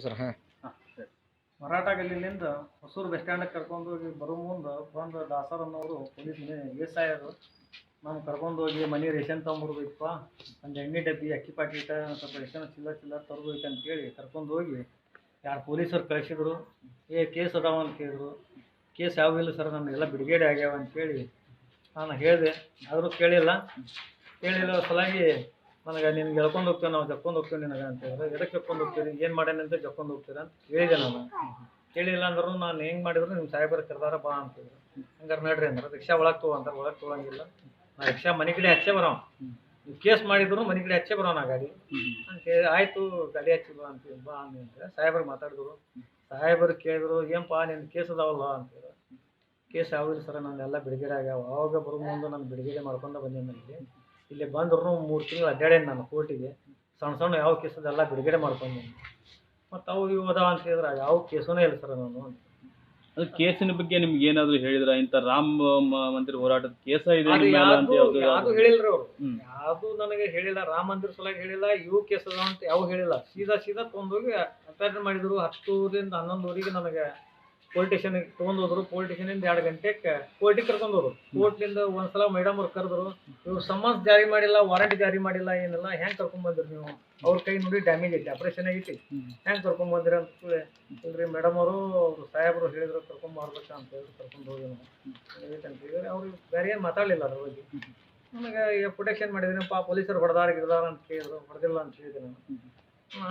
Sir ಹಾಂ Maratha ಗಲ್ಲಿಲಿಂದ Hosur bus ಸ್ಟ್ಯಾಂಡಿಗೆ ಕರ್ಕೊಂಡು ಹೋಗಿ ಬರೋ ಮುಂದೆ ಬಂದು ದಾಸರ್ ಅನ್ನೋರು ಪೊಲೀಸ್ ಎಸ್ ಐ ಅವರು ನಾವು ಕರ್ಕೊಂಡು ಹೋಗಿ ಮನೆ ರೇಷನ್ ತೊಗೊಂಬರ್ಬೇಕಪ್ಪ, ಒಂದು ಎಣ್ಣೆ ಡಬ್ಬಿ ಅಕ್ಕಿ ಪಾಕೀಟ ಸ್ವಲ್ಪ ರೇಷನ್ ಚಿಲ್ಲರ್ ತರ್ಬೇಕು ಅಂತೇಳಿ ಕರ್ಕೊಂಡು ಹೋಗಿ 2 ಪೊಲೀಸರು ಕಳಿಸಿದ್ರು. ಕೇಸ್ ಅದಾವ ಅಂತ ಕೇಳಿದ್ರು. ಕೇಸ್ ಯಾವ ಇಲ್ಲ ಸರ್, ನಮಗೆಲ್ಲ ಬಿಡುಗಡೆ ಆಗ್ಯಾವ ಅಂತೇಳಿ ನಾನು ಹೇಳಿದೆ. ಆದರೂ ಕೇಳಿಲ್ಲ ಸಲಾಗಿ ನನಗೆ ನಿನ್ಗೆ ಎಳ್ಕೊಂಡು ಹೋಗ್ತೇವೆ, ನಾವು ಜಕ್ಕೊಂಡು ಹೋಗ್ತೇವೆ ನಿನಗೆ ಅಂತ ಹೇಳಿದ್ರೆ, ಎದಕ್ಕೆ ಜಕ್ಕೊಂಡು ಹೋಗ್ತೀರಿ, ಏನು ಮಾಡ್ಯಾನ ಅಂತ ಜಕ್ಕೊಂಡು ಹೋಗ್ತೀರಾ ಅಂತ ಹೇಳಿದೆ. ನಾನು ಕೇಳಿಲ್ಲ ಅಂದ್ರೂ ನಾನು ಹೆಂಗೆ ಮಾಡಿದ್ರು ನಿಮ್ಮ ಸಾಹೇಬರು ಕರೆದಾರ ಬಾ ಅಂತಿದ್ರು. ಹಂಗಾರೆ ನಡ್ರಿ ಅಂದ್ರೆ ರಿಕ್ಷಾ ಒಳಗೆ ತೊಗೊಂತಾರೆ, ಒಳಗೆ ತೊಗೊಳಂಗಿಲ್ಲ, ನಾ ರಿಕ್ಷಾ ಮನೆ ಕಡೆ ಹಚ್ಚೇ ಬರೋ, ನೀವು ಕೇಸ್ ಮಾಡಿದ್ರು ಮನೆ ಕಡೆ ಹಚ್ಚೇ ಬರೋಣ ಗಾಡಿ ಅಂತ ಹೇಳಿ. ಆಯಿತು ಗಾಡಿ ಹಚ್ಚಿ ಬಾ ಅಂತ ಬಾ ಅಂತ ಸಾಹೇಬರು ಮಾತಾಡಿದ್ರು. ಸಾಹೇಬರು ಕೇಳಿದ್ರು, ಏನಪ್ಪ ನಿನ್ನ ಕೇಸ್ ಅದಾವಲ್ಲ ಅಂತೇಳಿ. ಕೇಸ್ ಯಾವಿಲ್ಲ ಸರ, ನನ್ನೆಲ್ಲ ಬಿಡುಗಡೆ ಆಗ್ಯಾವ. ಆವಾಗ ಬರೋ ಮುಂದೆ ನಾನು ಬಿಡುಗಡೆ ಮಾಡ್ಕೊಂಡು ಬಂದೀನಿ. ಇಲ್ಲಿ ಬಂದ್ರು 3 ತಿಂಗಳು ಅಡ್ಡಾಡೇನಿ ನಾನು ಕೋರ್ಟಿಗೆ. ಸಣ್ಣ ಯಾವ ಕೇಸದೆಲ್ಲ ಬಿಡುಗಡೆ ಮಾಡ್ಕೊಂಡೀನಿ. ಮತ್ತು ಅವು ಇವು ಅದಾವ ಅಂತ ಹೇಳಿದ್ರೆ ಯಾವ ಕೇಸೂ ಇಲ್ಲ ಸರ್ ನಾನು. ಅದು ಕೇಸಿನ ಬಗ್ಗೆ ನಿಮ್ಗೆ ಏನಾದ್ರು ಹೇಳಿದ್ರ? ಇಂಥ ರಾಮ ಮಂದಿರ ಹೋರಾಟದ ಕೇಸ ಇದೆ ಅದು ಯಾವುದು ಹೇಳಿಲ್ರಿ ಅವರು, ಯಾವುದು ನನಗೆ ಹೇಳಿಲ್ಲ. ರಾಮ ಮಂದಿರ ಸಲುವಾಗಿ ಹೇಳಿಲ್ಲ, ಇವು ಕೇಸ್ ಅದಾವ ಅಂತ ಯಾವ ಹೇಳಿಲ್ಲ. ಸೀದಾ ತೊಗೊಂಡೋಗಿ ಅಟೆಂಡ್ ಮಾಡಿದ್ರು. 10ರಿಂದ 11ವರೆಗೆ ನನಗೆ ಪೊಲೀಸ್ ಸ್ಟೇಷನ್ಗೆ ತೊಗೊಂಡೋದ್ರು. ಪೊಲೀಸ್ ಸ್ಟೇಷನಿಂದ 2 ಗಂಟೆಗೆ ಕೋರ್ಟಿಗೆ ಕರ್ಕೊಂಡೋದ್ರು. ಕೋರ್ಟ್ನಿಂದ ಒಂದ್ಸಲ ಮೇಡಮ್ ಅವ್ರು ಕರೆದ್ರು. ಇವ್ರು ಸಮನ್ಸ್ ಜಾರಿ ಮಾಡಿಲ್ಲ, ವಾರಂಟ್ ಜಾರಿ ಮಾಡಿಲ್ಲ, ಏನಿಲ್ಲ, ಹೆಂಗೆ ಕರ್ಕೊಂಡ್ಬಂದ್ರಿ ನೀವು? ಅವ್ರ ಕೈ ನೋಡಿ ಡ್ಯಾಮೇಜ್ ಐತಿ, ಆಪ್ರೇಷನ್ ಆಗೈತಿ, ಹೆಂಗೆ ಕರ್ಕೊಂಡ್ಬಂದಿರಿ ಅಂತ ಕೇಳಿ. ಇಲ್ರಿ ಮೇಡಮ್ ಅವರು ಸಾಹೇಬರು ಹೇಳಿದ್ರು ಕರ್ಕೊಂಬರ್ಬೇಕ ಅಂತ ಹೇಳಿ ಕರ್ಕೊಂಡು ಹೋಗಿ ಅಂತ ಹೇಳಿದ್ರೆ ಅವ್ರು ಬೇರೆ ಏನು ಮಾತಾಡಲಿಲ್ಲ ಅದ್ರ ಬಗ್ಗೆ. ನನಗೆ ಪ್ರೊಟೆಕ್ಷನ್ ಮಾಡಿದ್ರಿಪ್ಪ, ಪೊಲೀಸರು ಗಿಡದಾರ ಅಂತ ಕೇಳಿದ್ರು. ಹೊಡೆದಿಲ್ಲ ಅಂತ ಹೇಳಿದೆ ನಾನು.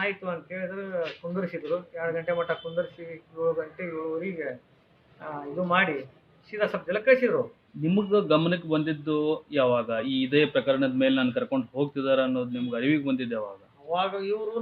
ಆಯಿತು ಅಂತ ಹೇಳಿದ್ರೆ ಕುಂದರ್ಸಿದ್ರು. 2 ಗಂಟೆ ಮಟ್ಟ ಕುಂದರ್ಸಿ 7 ಗಂಟೆ 7ವರೆಗೆ ಇದು ಮಾಡಿ ಸೀದಾ ಸಬ್ ಜೈಲಿಗೆ ಕಳಿಸಿದ್ರು. ನಿಮಗೆ ಗಮನಕ್ಕೆ ಬಂದಿದ್ದು ಯಾವಾಗ? ಇದೇ ಪ್ರಕರಣದ ಮೇಲೆ ನಾನು ಕರ್ಕೊಂಡು ಹೋಗ್ತಿದಾರ ಅನ್ನೋದು ನಿಮ್ಗೆ ಅರಿವಿಗೆ ಬಂದಿದ್ದು ಯಾವಾಗ? ಅವಾಗ ಇವರು